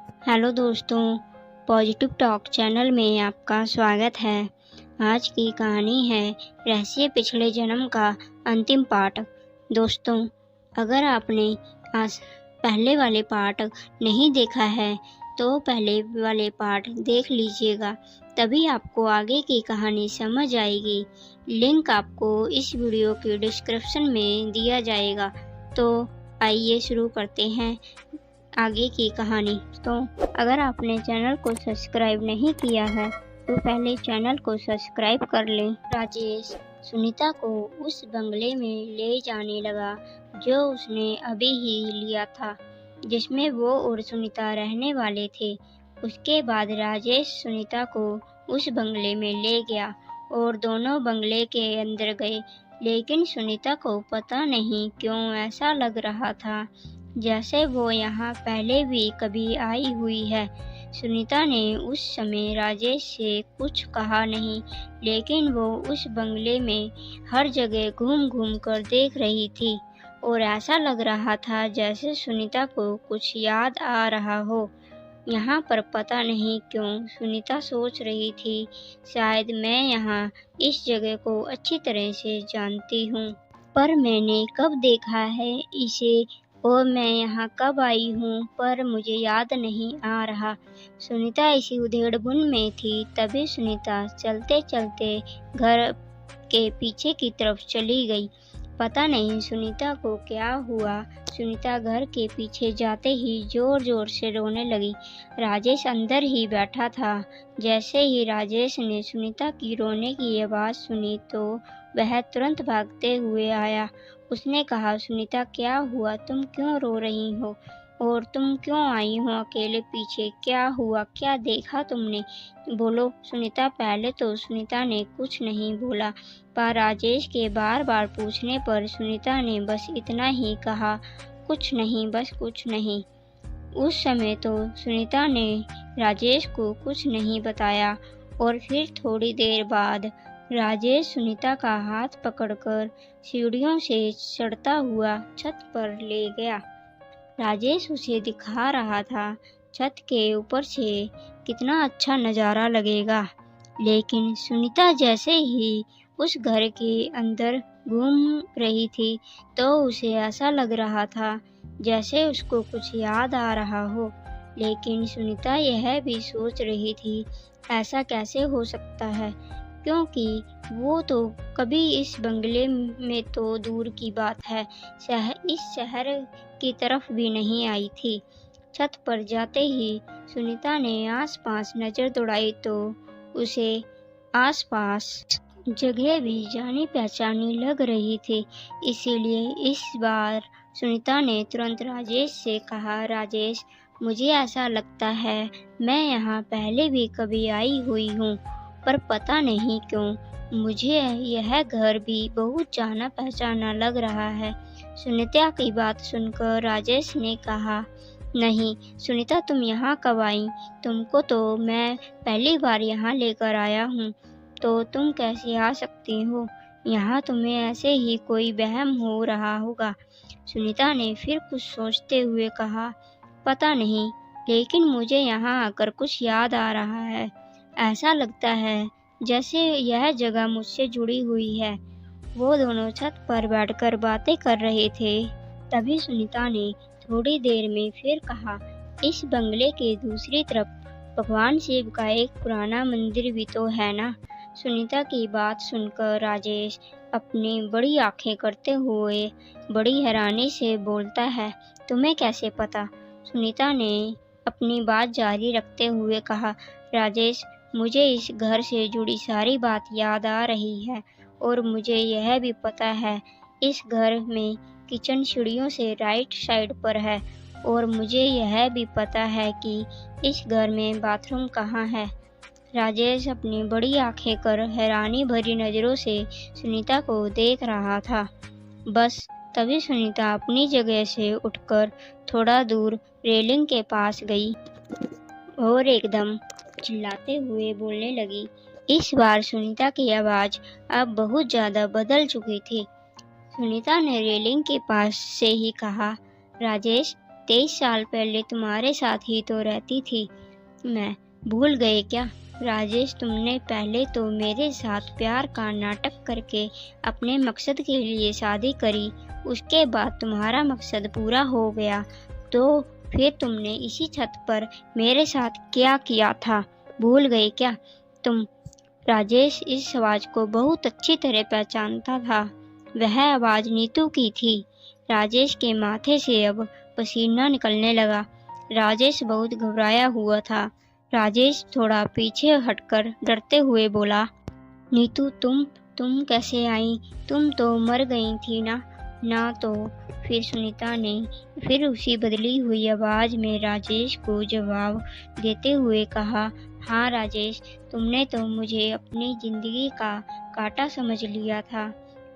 Hello दोस्तों, positive talk channel में आपका स्वागत है। आज की कहानी है रहस्य पिछले जन्म का अंतिम पार्ट। दोस्तों, अगर आपने आज पहले वाले पार्ट नहीं देखा है तो पहले वाले पार्ट देख लीजिएगा, तभी आपको आगे की कहानी समझ आएगी। लिंक आपको इस वीडियो के डिस्क्रिप्शन में दिया जाएगा। तो आइए शुरू करते हैं आगे की कहानी। तो अगर आपने चैनल को सब्सक्राइब नहीं किया है तो पहले चैनल को सब्सक्राइब कर लें। राजेश सुनीता को उस बंगले में ले जाने लगा जो उसने अभी ही लिया था, जिसमें वो और सुनीता रहने वाले थे। उसके बाद राजेश सुनीता को उस बंगले में ले गया और दोनों बंगले के अंदर गए, लेकिन सुनीता को पता नहीं क्यों ऐसा लग रहा था जैसे वो यहाँ पहले भी कभी आई हुई है। सुनीता ने उस समय राजेश से कुछ कहा नहीं, लेकिन वो उस बंगले में हर जगह घूम घूम कर देख रही थी और ऐसा लग रहा था जैसे सुनीता को कुछ याद आ रहा हो। यहाँ पर पता नहीं क्यों सुनीता सोच रही थी, शायद मैं यहाँ इस जगह को अच्छी तरह से जानती हूँ, पर मैंने कब देखा है इसे और मैं यहाँ कब आई हूँ, पर मुझे याद नहीं आ रहा। सुनीता इसी उधेड़बुन में थी, तभी सुनीता चलते चलते घर के पीछे की तरफ चली गई। पता नहीं सुनीता को क्या हुआ, सुनीता घर के पीछे जाते ही जोर जोर से रोने लगी। राजेश अंदर ही बैठा था। जैसे ही राजेश ने सुनीता की रोने की आवाज़ सुनी तो वह तुरंत भागते हुए आया। उसने कहा, सुनीता क्या हुआ, तुम क्यों रो रही हो और तुम क्यों आई हो अकेले पीछे? क्या हुआ, क्या देखा तुमने? बोलो सुनीता। पहले तो सुनीता ने कुछ नहीं बोला, पर राजेश के बार बार पूछने पर सुनीता ने बस इतना ही कहा, कुछ नहीं, बस कुछ नहीं। उस समय तो सुनीता ने राजेश को कुछ नहीं बताया और फिर थोड़ी देर बाद राजेश सुनीता का हाथ पकड़कर सीढ़ियों से चढ़ता हुआ छत पर ले गया। राजेश उसे दिखा रहा था छत के ऊपर से कितना अच्छा नज़ारा लगेगा, लेकिन सुनीता जैसे ही उस घर के अंदर घूम रही थी तो उसे ऐसा लग रहा था जैसे उसको कुछ याद आ रहा हो। लेकिन सुनीता यह भी सोच रही थी, ऐसा कैसे हो सकता है, क्योंकि वो तो कभी इस बंगले में तो दूर की बात है, इस शहर की तरफ भी नहीं आई थी। छत पर जाते ही सुनीता ने आसपास नज़र दौड़ाई तो उसे आसपास जगह भी जानी पहचानी लग रही थी। इसीलिए इस बार सुनीता ने तुरंत राजेश से कहा, राजेश, मुझे ऐसा लगता है मैं यहाँ पहले भी कभी आई हुई हूँ, पर पता नहीं क्यों मुझे यह घर भी बहुत जाना पहचाना लग रहा है। सुनीता की बात सुनकर राजेश ने कहा, नहीं सुनीता, तुम यहाँ कब आई? तुमको तो मैं पहली बार यहाँ लेकर आया हूँ, तो तुम कैसे आ सकती हो? यहाँ तुम्हें ऐसे ही कोई वहम हो रहा होगा। सुनीता ने फिर कुछ सोचते हुए कहा, पता नहीं, लेकिन मुझे यहाँ आकर कुछ याद आ रहा है। ऐसा लगता है जैसे यह जगह मुझसे जुड़ी हुई है। वो दोनों छत पर बैठकर बातें कर रहे थे। तभी सुनीता ने थोड़ी देर में फिर कहा, इस बंगले के दूसरी तरफ भगवान शिव का एक पुराना मंदिर भी तो है ना? सुनीता की बात सुनकर राजेश अपनी बड़ी आंखें करते हुए बड़ी हैरानी से बोलता है, तुम्हें कैसे पता? सुनीता ने अपनी बात जारी रखते हुए कहा, राजेश, मुझे इस घर से जुड़ी सारी बात याद आ रही है और मुझे यह भी पता है इस घर में किचन सीढ़ियों से राइट साइड पर है और मुझे यह भी पता है कि इस घर में बाथरूम कहाँ है। राजेश अपनी बड़ी आंखें कर हैरानी भरी नज़रों से सुनीता को देख रहा था। बस तभी सुनीता अपनी जगह से उठकर थोड़ा दूर रेलिंग के पास गई और एकदम चिल्लाते हुए बोलने लगी। इस बार सुनीता की आवाज़ अब बहुत ज़्यादा बदल चुकी थी। सुनीता ने रेलिंग के पास से ही कहा, राजेश, 23 साल पहले तुम्हारे साथ ही तो रहती थी मैं, भूल गए क्या? राजेश, तुमने पहले तो मेरे साथ प्यार का नाटक करके अपने मकसद के लिए शादी करी, उसके बाद तुम्हारा मकसद पूरा हो गया तो फिर तुमने इसी छत पर मेरे साथ क्या किया था, भूल गए क्या तुम? राजेश इस आवाज़ को बहुत अच्छी तरह पहचानता था। वह आवाज़ नीतू की थी। राजेश के माथे से अब पसीना निकलने लगा। राजेश बहुत घबराया हुआ था। राजेश थोड़ा पीछे हटकर डरते हुए बोला, नीतू तुम कैसे आई? तुम तो मर गई थी ना तो? फिर सुनीता ने फिर उसी बदली हुई आवाज़ में राजेश को जवाब देते हुए कहा, हाँ राजेश, तुमने तो मुझे अपनी ज़िंदगी का कांटा समझ लिया था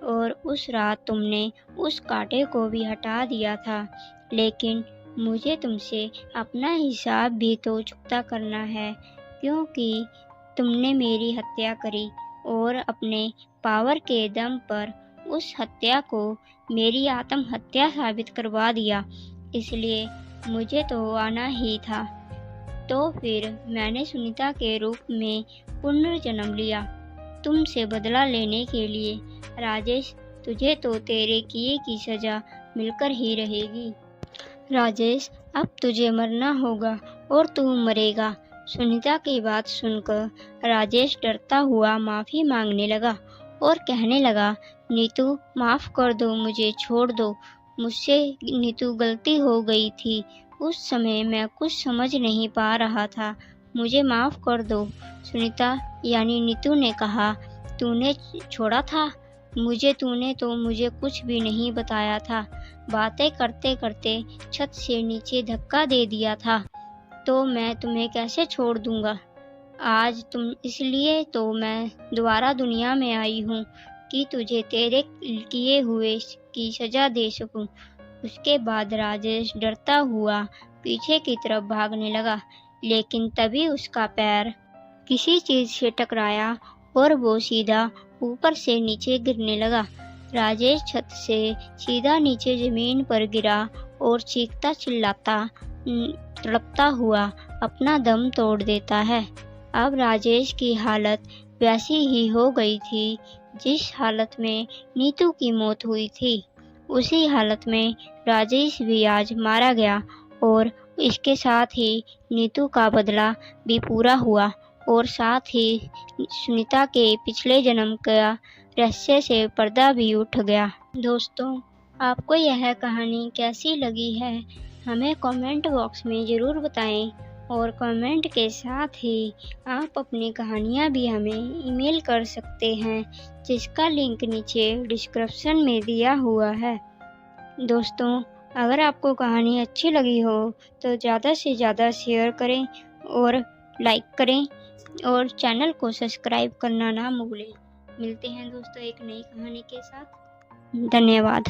और उस रात तुमने उस कांटे को भी हटा दिया था, लेकिन मुझे तुमसे अपना हिसाब भी तो चुकता करना है, क्योंकि तुमने मेरी हत्या करी और अपने पावर के दम पर उस हत्या को मेरी आत्महत्या साबित करवा दिया, इसलिए मुझे तो आना ही था। तो फिर मैंने सुनीता के रूप में पुनर्जन्म लिया, तुमसे बदला लेने के लिए। राजेश, तुझे तो तेरे किए की सज़ा मिलकर ही रहेगी। राजेश, अब तुझे मरना होगा और तू मरेगा। सुनीता की बात सुनकर राजेश डरता हुआ माफ़ी मांगने लगा और कहने लगा, नीतू माफ़ कर दो, मुझे छोड़ दो, मुझसे नीतू गलती हो गई थी, उस समय मैं कुछ समझ नहीं पा रहा था, मुझे माफ़ कर दो। सुनीता यानी नीतू ने कहा, तूने छोड़ा था मुझे? तूने तो मुझे कुछ भी नहीं बताया था, बातें करते करते छत से नीचे धक्का दे दिया था, तो मैं तुम्हें कैसे छोड़ दूँगा? आज तुम इसलिए तो मैं दोबारा दुनिया में आई हूँ कि तुझे तेरे किए हुए की सज़ा दे सकूँ। उसके बाद राजेश डरता हुआ पीछे की तरफ भागने लगा, लेकिन तभी उसका पैर किसी चीज़ से टकराया और वो सीधा ऊपर से नीचे गिरने लगा। राजेश छत से सीधा नीचे ज़मीन पर गिरा और चीखता चिल्लाता तड़पता हुआ अपना दम तोड़ देता है। अब राजेश की हालत वैसी ही हो गई थी जिस हालत में नीतू की मौत हुई थी। उसी हालत में राजेश भी आज मारा गया और इसके साथ ही नीतू का बदला भी पूरा हुआ और साथ ही सुनीता के पिछले जन्म का रहस्य से पर्दा भी उठ गया। दोस्तों, आपको यह कहानी कैसी लगी है हमें कमेंट बॉक्स में ज़रूर बताएं और कमेंट के साथ ही आप अपनी कहानियाँ भी हमें ईमेल कर सकते हैं, जिसका लिंक नीचे डिस्क्रिप्शन में दिया हुआ है। दोस्तों, अगर आपको कहानी अच्छी लगी हो तो ज़्यादा से ज़्यादा शेयर करें और लाइक करें और चैनल को सब्सक्राइब करना ना भूलें। मिलते हैं दोस्तों एक नई कहानी के साथ। धन्यवाद।